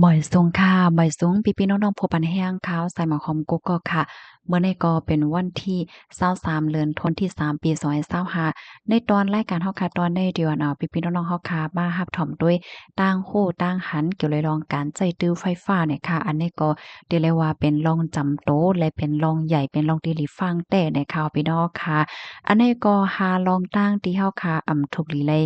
บ่อยสูงค่ะบ่อยสูงพี่ๆน้องๆผู้ปันแห้งขาวใส่หมอหอมกุ๊กก็ค่ะเมื่อในก็เป็นวันที่23เดือนธันวาคมที่3ปี2025ในตอนรายการเฮาค่ะตอนในเดือนพี่ๆน้องๆเฮาค่ะมารับถ่อมด้วยต่างฮู้ต่างหันเกี่ยวเลยรองการใช้ตื้อไฟฟ้าเนี่ยค่ะอันนี้ก็เรียกได้ว่าเป็นรองจำโตและเป็นรองใหญ่เป็นรองที่หลีฟังแต่ในข่าวพี่น้องค่ะอันนี้ก็หารองต่างที่เฮาค่ะถูกหลีเลย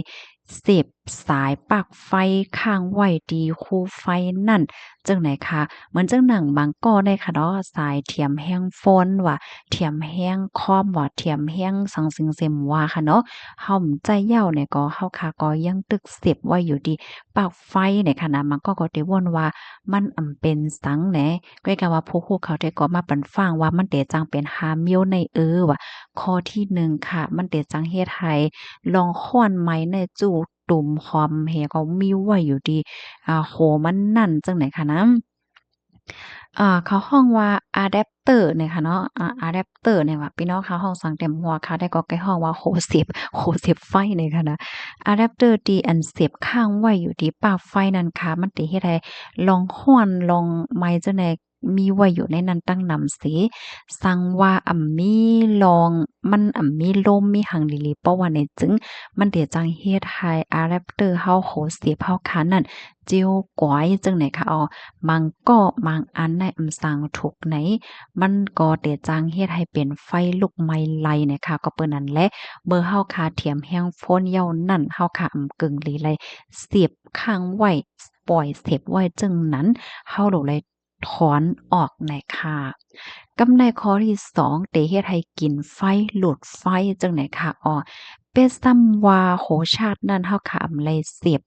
เสียบสายปลั๊กไฟค้างไว้ที่คู่ไฟนั่นจั่งใดคะเหมือนจั่งหนังบางก้อได้ค่ะเนาะสายเทียมแห้งฝนว่าเทียมแห้งค้อมว่าเทียมแห้งสังสิงเสียมว่าค่ะเนาะเฮาใจเหย้าเนี่ยก็เฮาค่ะก็ยังตึกเสียบไว้อยู่ที่ปลั๊กไฟเนี่ยค่ะนะมันก็ได้วนว่ามันเป็นสังแหนก็กะว่าผู้ฮู้เขาได้ก็มาปันฟังว่ามันเตจังเป็นหามิ้วในว่าข้อที่1ค่ะมันเตจังเฮ็ดให้ ลองค้อนไม้ในจูดตุ่มคอมแฮก็มีไว้อยู่ดีโฮมันนั่นจังไหนคะนะเขาฮ้องว่าอะแดปเตอร์เนี่ยค่ะเนาะอะแดปเตอร์เนี่ยว่าพี่น้องเขาห้องสังเต็มหัวค่ะได้ก็ใกล้ฮ้องว่าโฮเสียบไฟเนี่ยค่ะนะอะแดปเตอร์ที่อันเสียบข้างไว้อยู่ที่ปลั๊กไฟนั่นค่ะมันสิเฮ็ดให้ลองค้อนลองไม้จั่งใดมีไว้อยู่ในนั้นตั้งนำสิสั่งว่ามีลองมันมีลมมีหังหลีๆเพราะว่าในจึง มันเดี๋ยวจังเฮ็ดให้อะแดปเตอร์เฮาโหเสียบเฮาคันนั่นเจียวก๋อยจังไหนคะมันก็บางอันในสั่งถูกไหนมันก็เดี๋ยวจังเฮ็ดให้เป็นไฟลุกไหม้ไล่เนี่ยค่ะก็เปิ้นนั่นแหละเบอร์เฮาคาเทียมแฮงโฟนเหย้านั่นเฮาคากึ่งหลีไลเสียบค้างไว้ปล่อยเสียบไว้จึงนั้นเฮาโหลเลยถอนออกน่ะค่ะกำในข้อที่2เตเฮ็ดให้กินไฟหลุดไฟจังไหนคะเป็นซ้ำว่าโอ้โฮชาตินั้นเฮาขำเลยเสียบ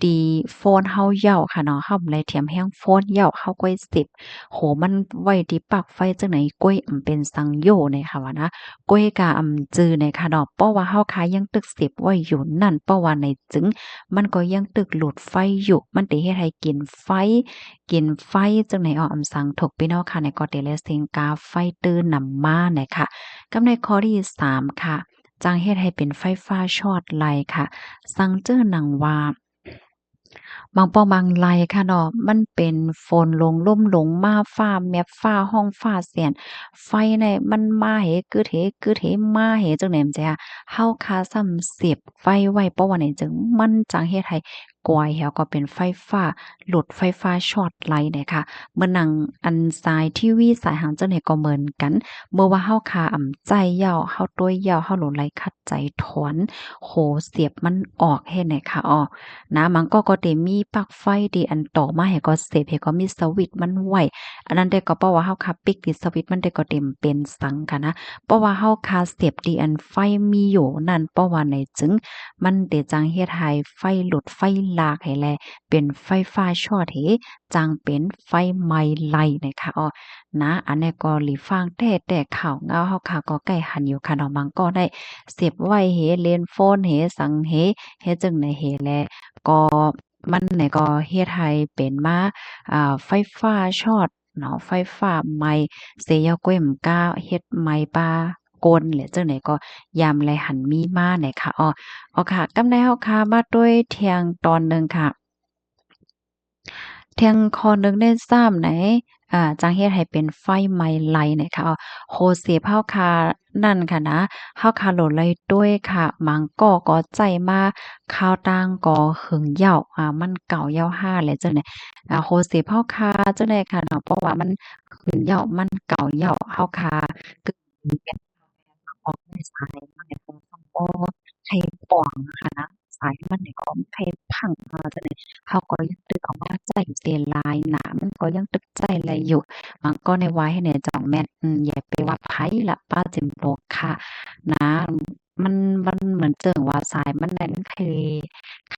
ดีโฟนเฮาเหย้าค่ะเนาะเฮาเลยเทียมแฮงโฟนเหย้าเฮาก้อยเสียบโอ้โฮมันไว้ที่ปลั๊กไฟจังไหนก้อยเป็นซังโยเนี่ยค่ะว่านะก้อยก็จื้อเนี่ยค่ะเนาะเพราะว่าเฮาขายังตึกเสียบไว้อยู่นั่นเพราะว่าในจึงมันก็ยังตึกหลุดไฟอยู่มันสิเฮ็ดให้กินไฟจังไหนสังถกพี่น้องค่ะในก็ได้แลเสียงกาไฟตื่นนำมาเนี่ยค่ะกับในข้อที่3ค่ะ จังเฮ็ดให้เป็นไฟฟ้าช็อตไหลค่ะซังเจอหนังว่าบางปอบางไลค่ะเนาะมันเป็นฝนลงลมลงมาฟ้าแมบฟ้าร้องฟ้าแส่นไฟเนี่ยมันมาเหกึดเหมาเหจังใดจั่งซี้เฮาคาซ้ำเสียบไฟไว้เพราะว่าไหนจึงมันจังเฮ็ดให้กอยแฮวก็เป็นไฟฟ้าหลุดไฟฟ้าช็อตไหลเนี่ยค่ะเหมือนหนังอันสายทีวีสายหางจังได๋ก็เหมือนกัน เมื่อว่าเฮาคาใจเหย้าเฮาต้วยเหย้าเฮาหลงไหลขัดใจถอนโหเสียบมันออกเฮ็ดให้ค่ะนะมันก็ได้มีปลั๊กไฟที่อันต่อมาให้ก็เสพให้ก็มีสวิตช์มันไว้อันนั้นได้ก็เพราะว่าเฮาคาปิกที่สวิตช์มันได้ก็เต็มเป็นสังค่ะนะเพราะว่าเฮาคาเสียบที่อันไฟมีอยู่นั่นเพราะว่าในจึงมันได้จังเฮ็ดให้ไฟหลุดไฟลากให้แลเป็นไฟฟ้าช็อตเหจังเป็นไฟไหม้ไล่นะคะนะอันนี้ก็หลีฟังแต่ข่าวเงาเฮาค่ะก็ใกล้หันอยู่ค่ะเนาะมันก็ได้เสียบไว้เหเล่นโฟนเหสังเหจึงในเหแลก็มันนี่ก็เฮ็ดให้เป็นมาไฟฟ้าช็อตเนาะไฟฟ้าไหม้เสียก้วยมก้าเฮ็ดไหม้ป่ากลหรือจังได๋ก็ยามแลหันมีมาเนี่ยค่ะค่ะกำในเฮาค่ะมาด้วยเที่ยงตอนหนึ่งค่ะ เที่ยงคอนึกได้ซ้ำไหนจังเฮ็ดให้เป็นไฟไหม้ไหลเนี่ยค่ะโฮเซฟเฮาคานั่นค่ะนะเฮาคาโหลดเลยด้วยค่ะมังก็ใจมาข้าวตังก็หึงเหย้ามันเก่าเหย้าห้าแล้วจังได๋โฮเซฟเฮาคาจังได๋ค่ะเนาะเพราะว่ามันหึงเหย้ามันเก่าเหย้าเฮาคากึ่งเป็นออกด้วยสายมันเนี่ยคงบ่ให้ป้องอะค่ะนะสายมันนี่ก็ให้พังจังได๋ เขาก็ยังตึกออกมาใจเสียลายหนามันก็ยังตึกใจอะไรอยู่มันก็ในไว้ให้เนี่ยจ่องแม่นอย่าไปว่าไผละป้าจิมโปกค่ะนะมันมันเหมือนเจิ่งว่าสายมันนั่นคือ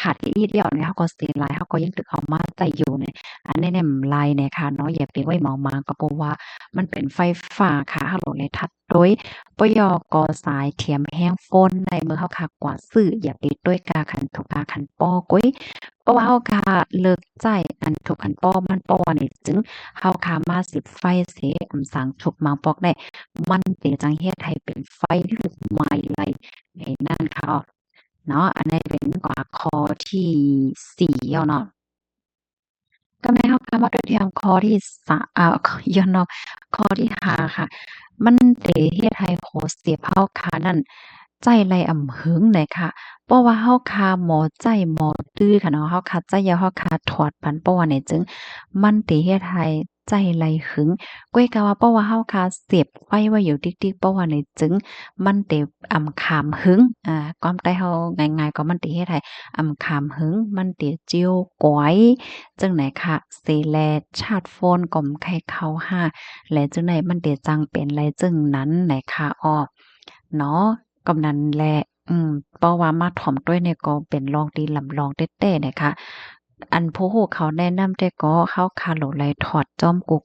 ขาดอีเดียวเนี่ยเขาก็เสียลายเขาก็ยังตึกออกมาใจอยู่เนี่ยอันนี้เนี่ยลายเนี่ยค่ะเนาะอย่าไปไว้เมามาก็เพราะว่ามันเป็นไฟฟ้าค่ะฮัลโหลเลยทัดโดยปยกสายเทียมแห้งฝนในมือเขาค่ะกว่าซื้ออย่าไปด้วยกาขันทุกกาขันปอก้อย เพราะว่าเฮาก็เลิกใจอันทุกอันป้อมันป้อนี่จึงเฮาขามาสิไฟเสสังทุกมังปอกได้มันเป็นจังเฮ็ดให้เป็นไฟลุกไหม้ไหลไอ้นั่นค่ะเนาะอันนี้เป็นข้อที่4เนาะ ก็ในเฮาคำว่าด้วยที่ข้อที่สาย้อนเนาะข้อที่5ค่ะมันเตเฮ็ดให้โคเสียบเฮาขานั้นใจไรอ่ำหึงเลยค่ะเพราะว่าเฮาคาหมอใจหมอตื้อค่ะเนาะเฮาคาใจยาวเฮาคาถอดปันเพราะว่าเนี่ยจึงมันเตเฮ็ดให้ใจไรหึงก้วยกะว่าเพราะว่าเฮาคาเสียบไฟไว้อยู่ติ๊กๆเพราะว่าเนี่ยจึงมันเตขามหึงความใต้เฮาง่ายๆก็มันเตเฮ็ดให้ขามหึงมันเตเจียวก๋อย จังไหนคะเสแลชาติโฟนก่อมไข่เขาห้าและจังไหนมันเดจังเป็นไรจึงนั้นไหนคะอ้อเนาะกำนันแลเพราะว่ามาถ่อมด้วยเนี่ยก็เป็นรองดีลำลองเต้ๆนะคะอันผู้ฮู้เขาแนะนำได้ก็เฮาคาโหลไหลถอดจอมกู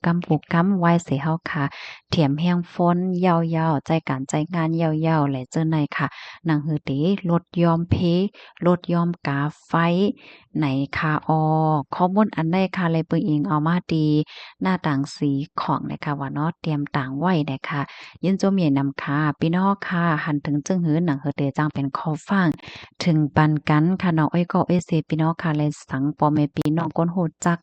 กำไว้เสิเฮาค่ะเถียมแฮงฟ้นยาวๆใจการใจงานยาวๆและเจ้าไหนค่ะหนังหือติลดยอมเพลดยอมกาไฟ ไหนคะข้อมูลอันใดคะเลยเบิ่งอิงเอามาดีหน้าต่างสีของนะคะว่าเนาะเตรียมต่างไว้นะคะยินโจมใหญ่นำค่ะพี่น้องค่ะหันถึงจึงหือหนังเฮอเตจังเป็นข้อฟังถึงปันกันค่ะน้องอ้อยก็เอ้ยเซพี่น้องค่ะเลยสังปอแม่พี่น้องก้นโหดจัก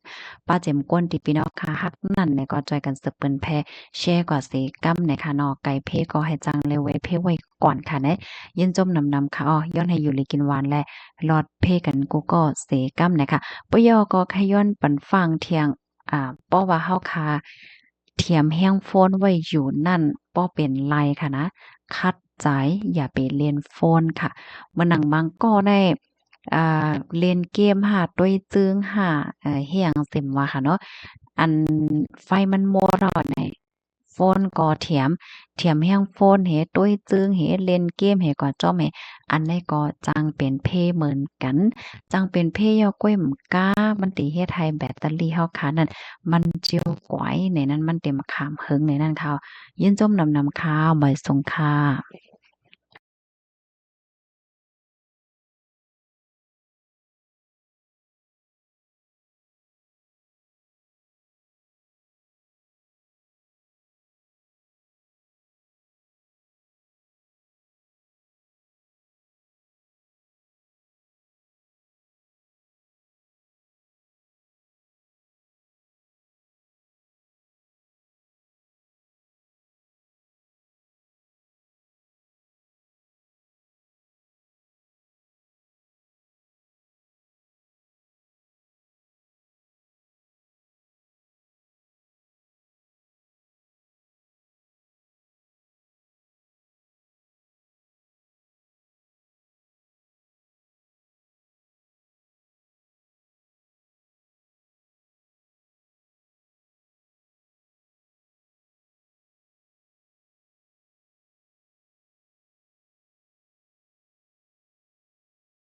ป้าเจ็มก้นที่พี่น้องค่ะฮักนั่นเนี่ยก็จอยกันสืบเปิ้นแพ่แชร์กว่าเสกำนะคะเนาะไก่เพก็ให้จังเลยไว้เพไว้ก่อนค่ะเนะยินจมนำค่ะย้อนให้อยู่ลีกินหวานและ ลอดเพกันกูก็เสกำนะคะปยอก็ขย้อนปันฟังเทียงป้อว่าเฮาคาเทียมแห้งโฟนไว้อยู่นั่นป้อเป็นไรค่ะนะคัดใจอย่าไปเล่นโฟนค่ะเมื่อหนังมังก็ได้เล่นเกมหาต้วยจึงหาเฮียงสิมว่าค่ะเนาะอันไฟมันมัวเราไหนโฟนก็เทียมแฮงโฟนเฮต้วยจึงเฮเล่นเกมเฮก็จ้อมเฮอันนี้ก็จังเป็นเพเหมือนกันจังเป็นเพยอก้อยหมกามันติเฮ็ดให้แบตเตอรี่เฮาค่ะนั่นมันเจียวก๋อยในนั้นมันเต็มขามเฮิงในนั้นค่ะยินจมนำข่าวบ่ายสงค่ะ